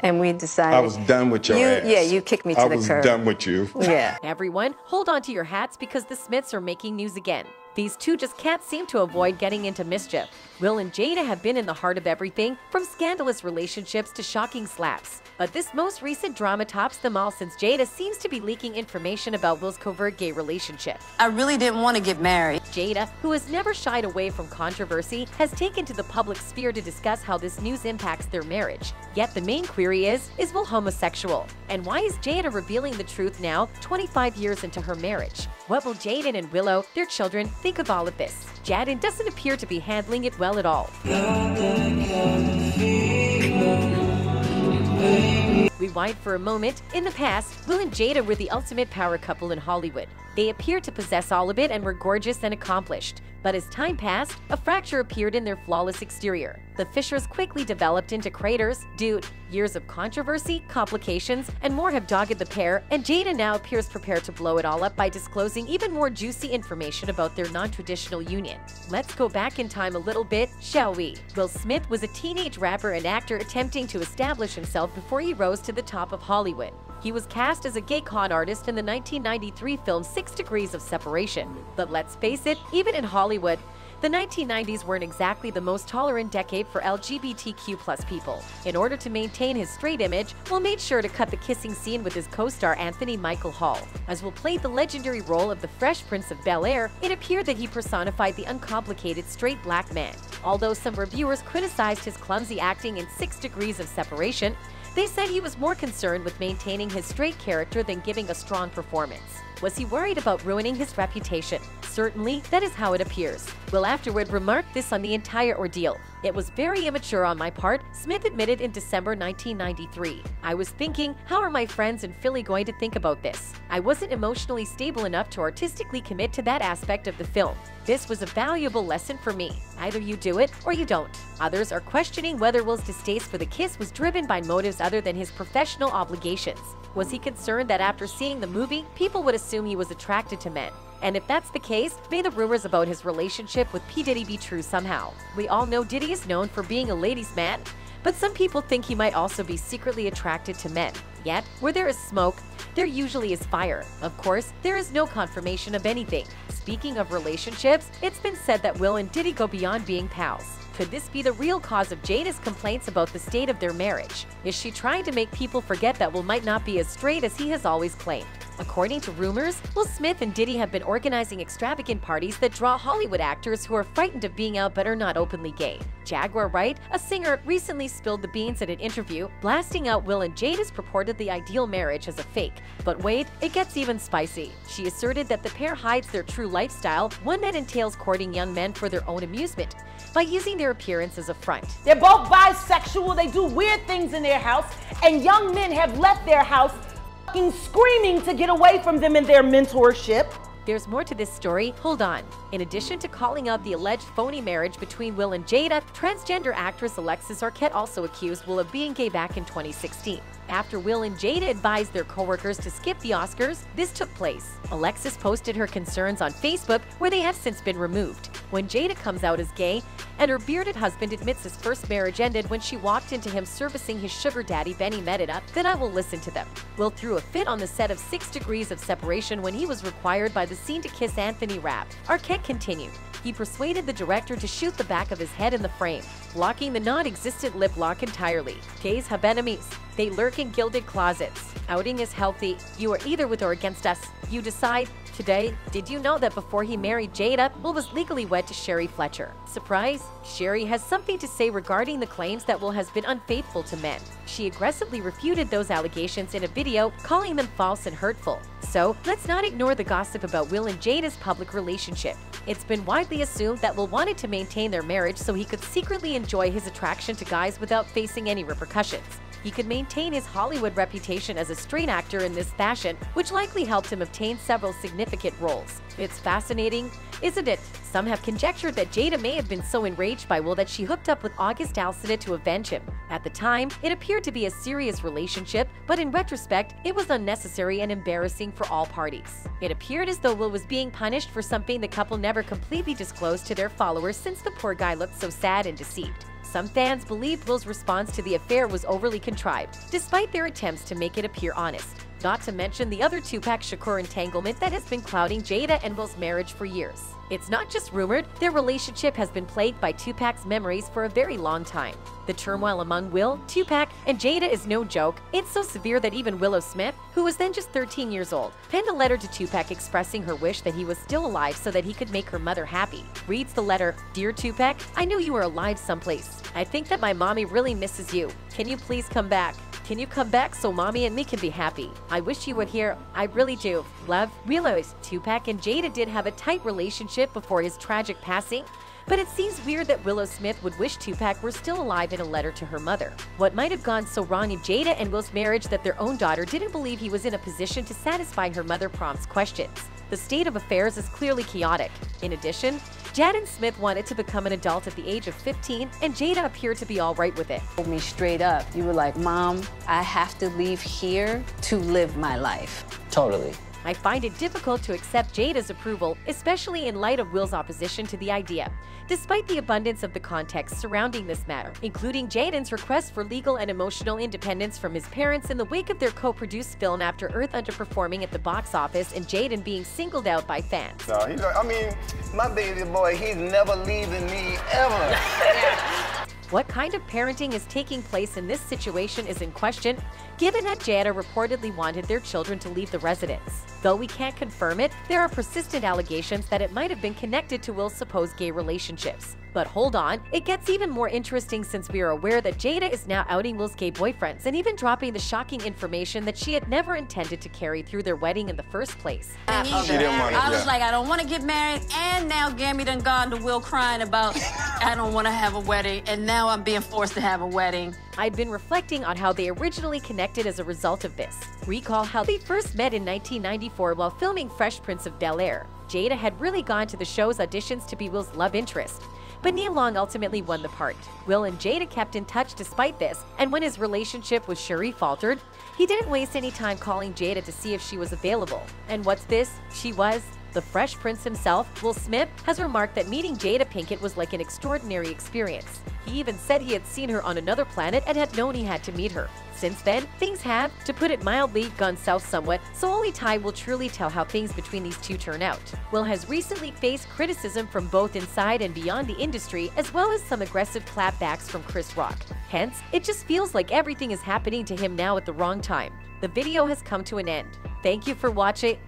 And we decided... I was done with your ass. Yeah, you kicked me to the curb. I was done with you. Yeah. Everyone, hold on to your hats because the Smiths are making news again. These two just can't seem to avoid getting into mischief. Will and Jada have been in the heart of everything, from scandalous relationships to shocking slaps. But this most recent drama tops them all since Jada seems to be leaking information about Will's covert gay relationship. I really didn't want to get married. Jada, who has never shied away from controversy, has taken to the public sphere to discuss how this news impacts their marriage. Yet the main query is Will homosexual? And why is Jada revealing the truth now, 25 years into her marriage? What will Jaden and Willow, their children, think of all of this? Jaden doesn't appear to be handling it well at all. Rewind for a moment. In the past, Will and Jada were the ultimate power couple in Hollywood. They appeared to possess all of it and were gorgeous and accomplished. But as time passed, a fracture appeared in their flawless exterior. The fissures quickly developed into craters. Dude, years of controversy, complications, and more have dogged the pair, and Jada now appears prepared to blow it all up by disclosing even more juicy information about their non-traditional union. Let's go back in time a little bit, shall we? Will Smith was a teenage rapper and actor attempting to establish himself before he rose to the top of Hollywood. He was cast as a gay con artist in the 1993 film 6 Degrees of Separation. But let's face it, even in Hollywood, the 1990s weren't exactly the most tolerant decade for LGBTQ+ people. In order to maintain his straight image, Will made sure to cut the kissing scene with his co-star Anthony Michael Hall. As Will played the legendary role of the Fresh Prince of Bel-Air, it appeared that he personified the uncomplicated straight black man. Although some reviewers criticized his clumsy acting in 6 Degrees of Separation, they said he was more concerned with maintaining his straight character than giving a strong performance. Was he worried about ruining his reputation? Certainly, that is how it appears. Will afterward remarked this on the entire ordeal. It was very immature on my part, Smith admitted in December 1993. I was thinking, how are my friends in Philly going to think about this? I wasn't emotionally stable enough to artistically commit to that aspect of the film. This was a valuable lesson for me. Either you do it or you don't. Others are questioning whether Will's distaste for the kiss was driven by motives other than his professional obligations. Was he concerned that after seeing the movie, people would assume he was attracted to men? And if that's the case, may the rumors about his relationship with P. Diddy be true somehow. We all know Diddy is known for being a ladies' man, but some people think he might also be secretly attracted to men. Yet, where there is smoke, there usually is fire. Of course, there is no confirmation of anything. Speaking of relationships, it's been said that Will and Diddy go beyond being pals. Could this be the real cause of Jada's complaints about the state of their marriage? Is she trying to make people forget that Will might not be as straight as he has always claimed? According to rumors, Will Smith and Diddy have been organizing extravagant parties that draw Hollywood actors who are frightened of being out but are not openly gay. Jaguar Wright, a singer, recently spilled the beans in an interview, blasting out Will and Jada's purportedly ideal marriage as a fake. But wait, it gets even spicy. She asserted that the pair hides their true lifestyle, one that entails courting young men for their own amusement, by using their appearance as a front. They're both bisexual, they do weird things in their house, and young men have left their house screaming to get away from them in their mentorship. There's more to this story, hold on. In addition to calling out the alleged phony marriage between Will and Jada, transgender actress Alexis Arquettes also accused Will of being gay back in 2016. After Will and Jada advised their co-workers to skip the Oscars, this took place. Alexis posted her concerns on Facebook, where they have since been removed. When Jada comes out as gay, and her bearded husband admits his first marriage ended when she walked into him servicing his sugar daddy Benny Medina, then I will listen to them. Will threw a fit on the set of 6 Degrees of Separation when he was required by the scene to kiss Anthony Rapp. Arquette continued. He persuaded the director to shoot the back of his head in the frame, blocking the non-existent lip lock entirely. Gays have enemies. They lurk in gilded closets. Outing is healthy. You are either with or against us. You decide. Today, did you know that before he married Jada, Will was legally wed to Sherry Fletcher? Surprise? Sherry has something to say regarding the claims that Will has been unfaithful to men. She aggressively refuted those allegations in a video, calling them false and hurtful. So, let's not ignore the gossip about Will and Jada's public relationship. It's been widely assumed that Will wanted to maintain their marriage so he could secretly enjoy his attraction to guys without facing any repercussions. He could maintain his Hollywood reputation as a straight actor in this fashion, which likely helped him obtain several significant roles. It's fascinating, isn't it? Some have conjectured that Jada may have been so enraged by Will that she hooked up with August Alsina to avenge him. At the time, it appeared to be a serious relationship, but in retrospect, it was unnecessary and embarrassing for all parties. It appeared as though Will was being punished for something the couple never completely disclosed to their followers, since the poor guy looked so sad and deceived. Some fans believed Will's response to the affair was overly contrived, despite their attempts to make it appear honest. Not to mention the other Tupac Shakur entanglement that has been clouding Jada and Will's marriage for years. It's not just rumored, their relationship has been plagued by Tupac's memories for a very long time. The turmoil among Will, Tupac, and Jada is no joke. It's so severe that even Willow Smith, who was then just 13 years old, penned a letter to Tupac expressing her wish that he was still alive so that he could make her mother happy. Reads the letter, "Dear Tupac, I knew you were alive someplace. I think that my mommy really misses you. Can you please come back? Can you come back so mommy and me can be happy? I wish you would hear. I really do. Love, Willows." Tupac and Jada did have a tight relationship before his tragic passing, but it seems weird that Willow Smith would wish Tupac were still alive in a letter to her mother. What might have gone so wrong in Jada and Will's marriage that their own daughter didn't believe he was in a position to satisfy her mother prompts questions. The state of affairs is clearly chaotic. In addition, Jaden Smith wanted to become an adult at the age of 15, and Jada appeared to be all right with it. Told me straight up, you were like, Mom, I have to leave here to live my life. Totally. I find it difficult to accept Jada's approval, especially in light of Will's opposition to the idea, despite the abundance of the context surrounding this matter, including Jaden's request for legal and emotional independence from his parents in the wake of their co-produced film After Earth underperforming at the box office and Jaden being singled out by fans. No, my baby boy, he's never leaving me, ever. What kind of parenting is taking place in this situation is in question, given that Jada reportedly wanted their children to leave the residence. Though we can't confirm it, there are persistent allegations that it might have been connected to Will's supposed gay relationships. But hold on, it gets even more interesting since we are aware that Jada is now outing Will's gay boyfriends and even dropping the shocking information that she had never intended to carry through their wedding in the first place. She didn't want it, I was like, I don't want to get married, and now Gammy done gone to Will crying about, I don't want to have a wedding, and now I'm being forced to have a wedding. I'd been reflecting on how they originally connected as a result of this. Recall how they first met in 1994 while filming Fresh Prince of Bel-Air. Jada had really gone to the show's auditions to be Will's love interest, but Nia Long ultimately won the part. Will and Jada kept in touch despite this, and when his relationship with Cherie faltered, he didn't waste any time calling Jada to see if she was available. And what's this? She was. The Fresh Prince himself, Will Smith, has remarked that meeting Jada Pinkett was like an extraordinary experience. He even said he had seen her on another planet and had known he had to meet her. Since then, things have, to put it mildly, gone south somewhat, so only time will truly tell how things between these two turn out. Will has recently faced criticism from both inside and beyond the industry, as well as some aggressive clapbacks from Chris Rock. Hence, it just feels like everything is happening to him now at the wrong time. The video has come to an end. Thank you for watching.